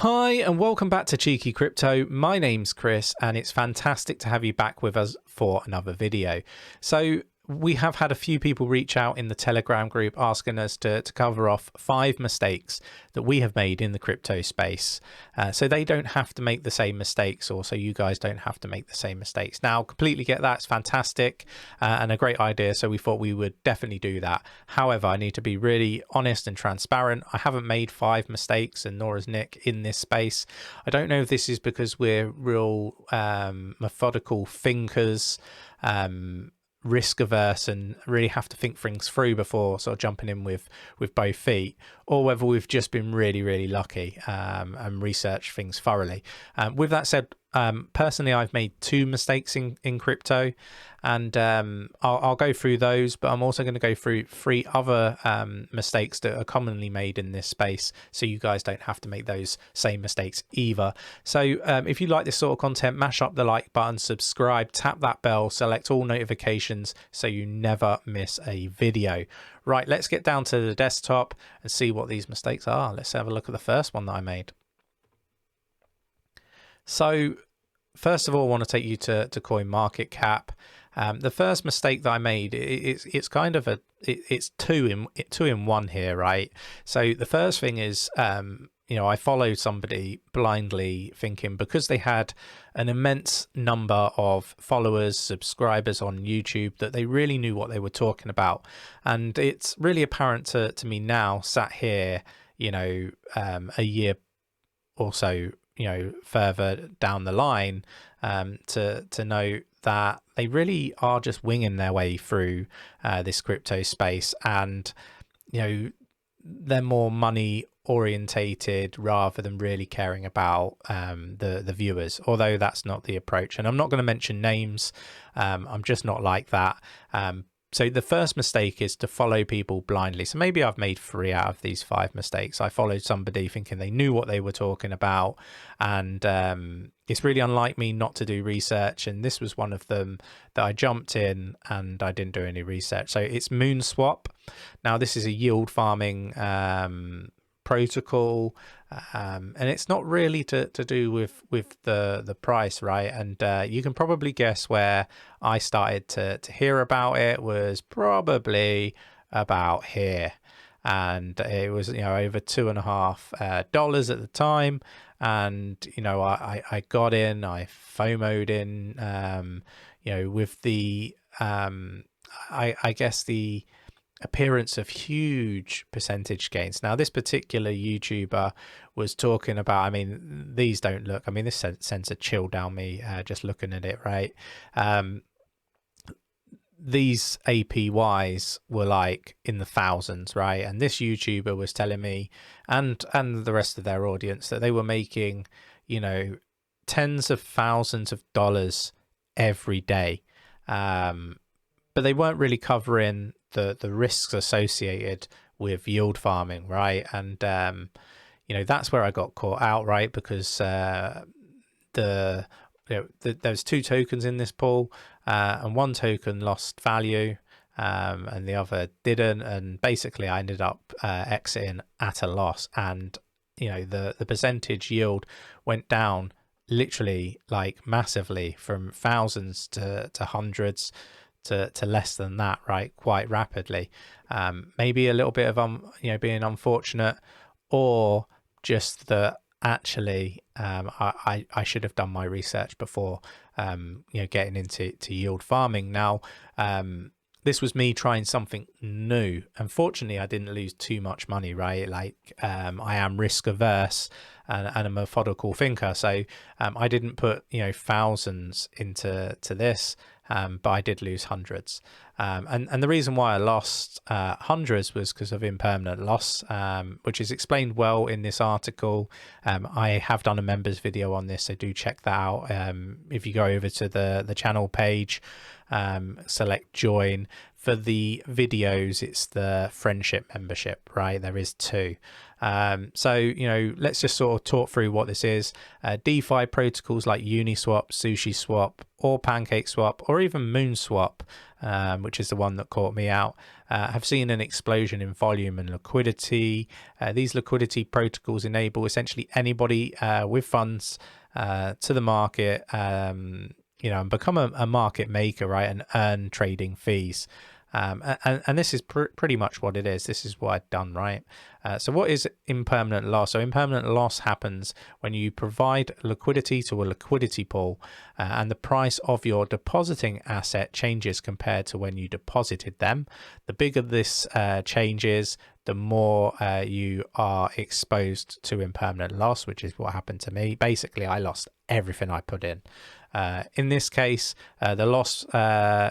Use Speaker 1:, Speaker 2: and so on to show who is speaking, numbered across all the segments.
Speaker 1: Hi and welcome back to Cheeky Crypto. My name's Chris and it's fantastic to have you back with us for another video. So we have had a few people reach out in the Telegram group asking us to cover off 5 mistakes that we have made in the crypto space. So they don't have to make the same mistakes, or so you guys don't have to make the same mistakes. Now, completely get that. It's fantastic and a great idea. So we thought we would definitely do that. However, I need to be really honest and transparent. I haven't made 5 mistakes, and nor has Nick, in this space. I don't know if this is because we're real methodical thinkers, risk averse, and really have to think things through before sort of jumping in with both feet, or whether we've just been really lucky and researched things thoroughly. With that said, personally, I've made 2 mistakes in crypto, and I'll go through those, but I'm also going to go through 3 other mistakes that are commonly made in this space, so you guys don't have to make those same mistakes either. So if you like this sort of content, mash up the like button, subscribe, tap that bell, select all notifications so you never miss a video. Right, let's get down to the desktop and see what these mistakes are. Let's have a look at the first one that I made. So first of all, I want to take you to CoinMarketCap. The first mistake that I made, it's kind of it's two in one here, right? So the first thing is, I followed somebody blindly, thinking because they had an immense number of followers, subscribers on YouTube, that they really knew what they were talking about. And it's really apparent to me now, sat here, a year or so, further down the line, to know that they really are just winging their way through this crypto space, and they're more money orientated rather than really caring about the viewers, although that's not the approach. And I'm not going to mention names. I'm just not like that. So the first mistake is to follow people blindly. So maybe I've made 3 out of these 5 mistakes. I followed somebody thinking they knew what they were talking about, and it's really unlike me not to do research, and this was one of them that I jumped in and I didn't do any research. So it's MoonSwap. Now this is a yield farming protocol, and it's not really to do with the price, right? And you can probably guess where I started to hear about it was probably about here, and it was over $2.50 at the time. And I got in, I FOMO'd in, with the I guess the appearance of huge percentage gains. Now this particular YouTuber was talking about, these don't look, this sends a chill down me just looking at it, right? These APYs were like in the thousands, right? And this YouTuber was telling me, and the rest of their audience, that they were making tens of thousands of dollars every day, but they weren't really covering the risks associated with yield farming, right? And that's where I got caught out, right? Because there's 2 tokens in this pool, and one token lost value, and the other didn't, and basically I ended up exiting at a loss. And the percentage yield went down literally like massively, from thousands to hundreds to less than that, right? Quite rapidly. Maybe a little bit of being unfortunate, or just that actually I should have done my research before getting into yield farming. Now this was me trying something new. Unfortunately, I didn't lose too much money, right? Like I am risk averse and a methodical thinker, so I didn't put thousands into this. But I did lose hundreds, and the reason why I lost hundreds was because of impermanent loss, which is explained well in this article. I have done a members video on this, so do check that out. If you go over to the channel page, select join. For the videos, it's the friendship membership, right? There is 2. So let's just sort of talk through what this is. DeFi protocols like Uniswap, SushiSwap, or PancakeSwap, or even MoonSwap, which is the one that caught me out. have seen an explosion in volume and liquidity. These liquidity protocols enable essentially anybody with funds to the market, you know, and become a market maker, right, and earn trading fees. And this is pretty much what it is. This is what I've done, right? So what is impermanent loss? So impermanent loss happens when you provide liquidity to a liquidity pool and the price of your depositing asset changes compared to when you deposited them. The bigger this changes, the more you are exposed to impermanent loss, which is what happened to me. Basically, I lost everything I put in. In this case, the loss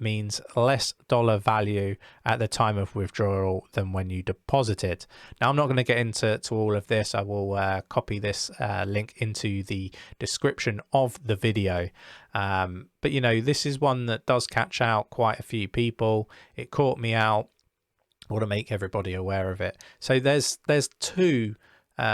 Speaker 1: means less dollar value at the time of withdrawal than when you deposited. Now, I'm not going to get into all of this. I will copy this link into the description of the video. But, you know, this is one that does catch out quite a few people. It caught me out. I want to make everybody aware of it. So there's two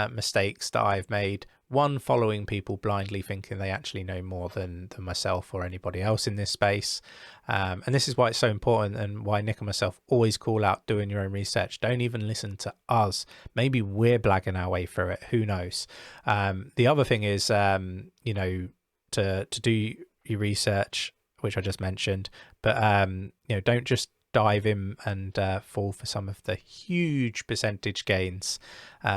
Speaker 1: mistakes that I've made. One, following people blindly thinking they actually know more than myself or anybody else in this space. And this is why it's so important, and why Nick and myself always call out doing your own research. Don't even listen to us. Maybe we're blagging our way through it. Who knows? The other thing is, you know, to do your research, which I just mentioned, but, you know, don't just dive in and fall for some of the huge percentage gains.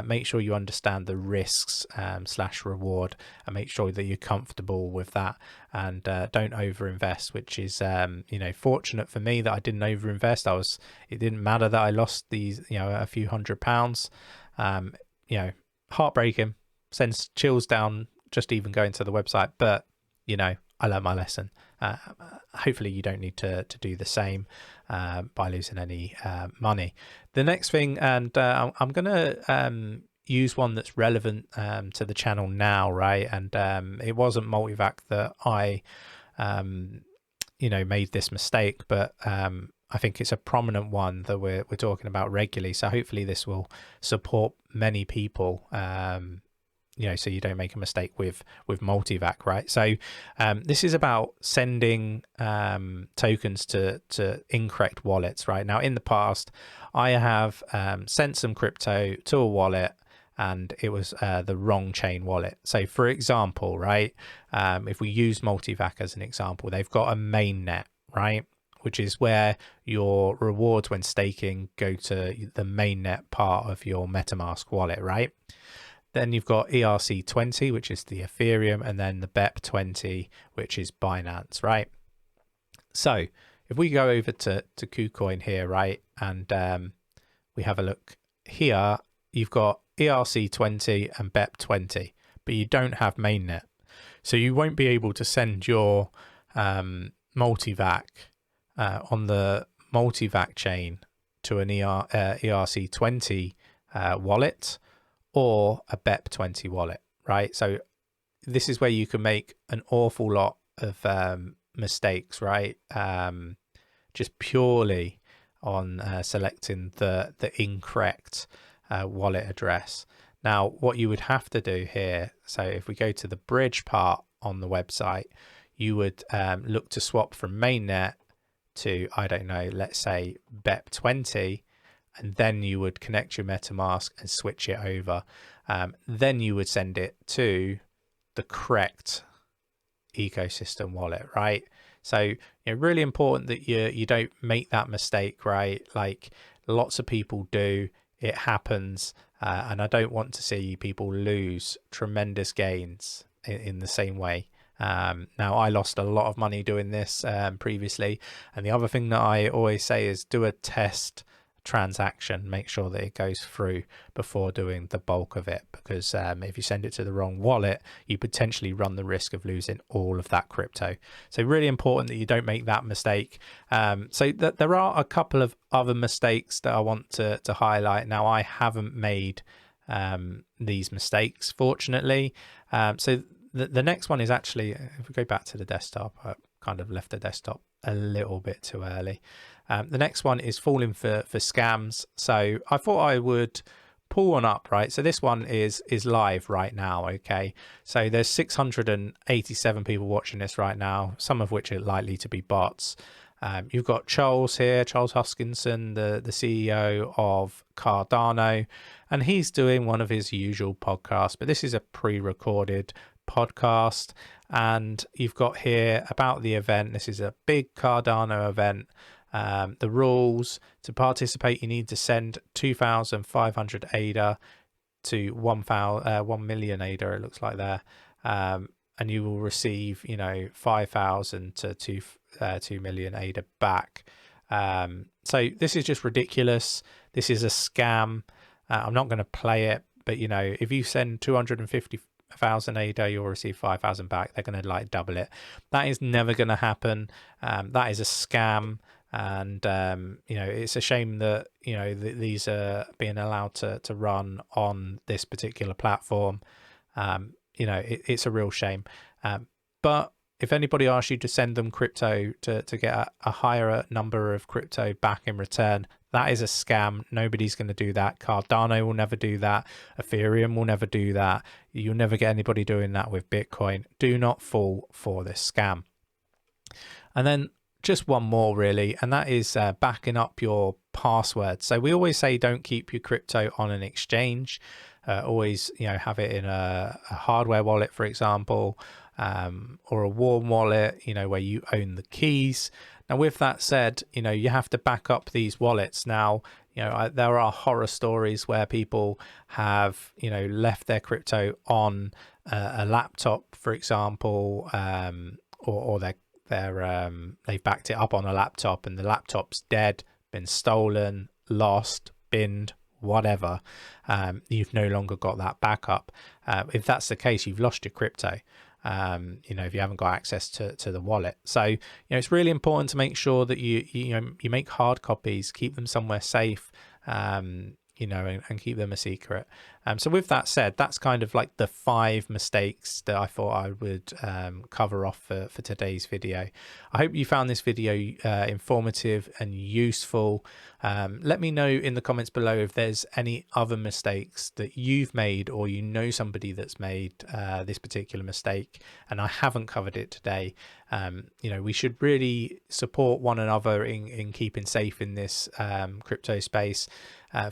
Speaker 1: Make sure you understand the risks slash reward, and make sure that you're comfortable with that, and don't overinvest, which is you know, fortunate for me that I didn't overinvest. It didn't matter that I lost these, you know, a few £100. You know, heartbreaking, sends chills down just even going to the website, but you know, I learned my lesson. Hopefully you don't need to do the same by losing any money. The next thing, and I'm going to use one that's relevant to the channel now, right? And it wasn't 𝗕𝗓𝗪 that I, you know, made this mistake, but I think it's a prominent one that we're talking about regularly. So hopefully this will support many people. You know, so you don't make a mistake with 𝗕𝗓𝗪, right? So this is about sending tokens to incorrect wallets, right? Now, in the past, I have sent some crypto to a wallet and it was the wrong chain wallet. So for example, right, if we use 𝗕𝗓𝗪 as an example, they've got a mainnet, right, which is where your rewards when staking go to the mainnet part of your MetaMask wallet, right? Then you've got ERC20, which is the Ethereum, and then the BEP20, which is Binance, right? So if we go over to Kucoin here, right, and we have a look here, you've got ERC20 and BEP20, but you don't have mainnet. So you won't be able to send your 𝗕𝗓𝗪 on the 𝗕𝗓𝗪 chain to an ERC20 wallet, or a BEP20 wallet, right? So this is where you can make an awful lot of mistakes, right? Just purely on selecting the incorrect wallet address. Now, what you would have to do here, so if we go to the bridge part on the website, you would look to swap from mainnet to, I don't know, let's say BEP20, and then you would connect your MetaMask and switch it over. Then you would send it to the correct ecosystem wallet, right? So, you know, really important that you don't make that mistake, right? Like lots of people do, it happens, and I don't want to see people lose tremendous gains in the same way. Now, I lost a lot of money doing this previously, and the other thing that I always say is do a test transaction, make sure that it goes through before doing the bulk of it, because if you send it to the wrong wallet, you potentially run the risk of losing all of that crypto. So really important that you don't make that mistake. So there are a couple of other mistakes that I want to highlight. Now, I haven't made these mistakes, fortunately. So the next one is actually, if we go back to the desktop, I kind of left the desktop a little bit too early. The next one is falling for scams. So I thought I would pull one up, right? So this one is live right now, okay? So there's 687 people watching this right now, some of which are likely to be bots. You've got Charles here, Charles Hoskinson, the CEO of Cardano, and he's doing one of his usual podcasts, but this is a pre-recorded podcast. And you've got here about the event. This is a big Cardano event. The rules: to participate, you need to send 2,500 ADA to 1 million ADA, it looks like there, and you will receive 5,000 to 2 million ADA back. So this is just ridiculous. This is a scam. I'm not going to play it, but if you send 250,000 ADA, you'll receive 5,000 back. They're going to like double it. That is never going to happen. That is a scam. And it's a shame that these are being allowed to run on this particular platform. It's a real shame. But if anybody asks you to send them crypto to get a higher number of crypto back in return, that is a scam. Nobody's going to do that. Cardano will never do that. Ethereum will never do that. You'll never get anybody doing that with Bitcoin. Do not fall for this scam. And then just one more really, and that is backing up your password. So we always say don't keep your crypto on an exchange. Always have it in a hardware wallet, for example, or a warm wallet, where you own the keys. Now with that said, you have to back up these wallets. Now there are horror stories where people have left their crypto on a laptop, for example, or they've backed it up on a laptop and the laptop's dead, been stolen, lost, binned, whatever. You've no longer got that backup. If that's the case, you've lost your crypto. If you haven't got access to the wallet. So it's really important to make sure that you make hard copies, keep them somewhere safe, and keep them a secret. So with that said, that's kind of like the 5 mistakes that I thought I would cover off for today's video. I hope you found this video informative and useful. Let me know in the comments below if there's any other mistakes that you've made, or somebody that's made this particular mistake and I haven't covered it today. We should really support one another in keeping safe in this crypto space.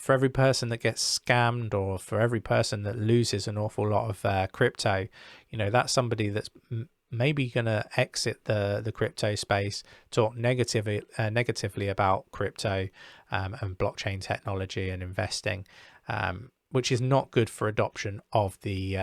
Speaker 1: For every person that gets scammed, or for every person that loses an awful lot of crypto, that's somebody that's maybe going to exit the crypto space, talk negatively about crypto and blockchain technology and investing, which is not good for adoption of the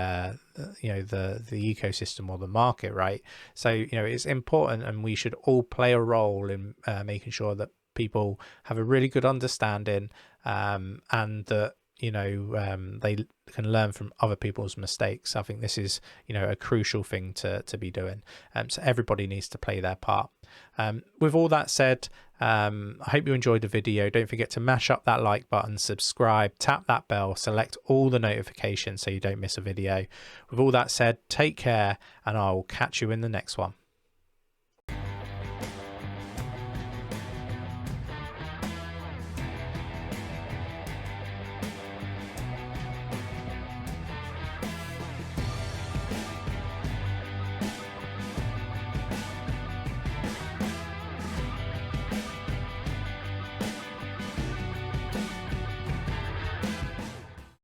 Speaker 1: ecosystem or the market, right? So it's important, and we should all play a role in making sure that people have a really good understanding, and that they can learn from other people's mistakes. I think this is a crucial thing to be doing. So everybody needs to play their part. With all that said, I hope you enjoyed the video. Don't forget to mash up that like button, subscribe, tap that bell, select all the notifications so you don't miss a video. With all that said, take care, and I will catch you in the next one.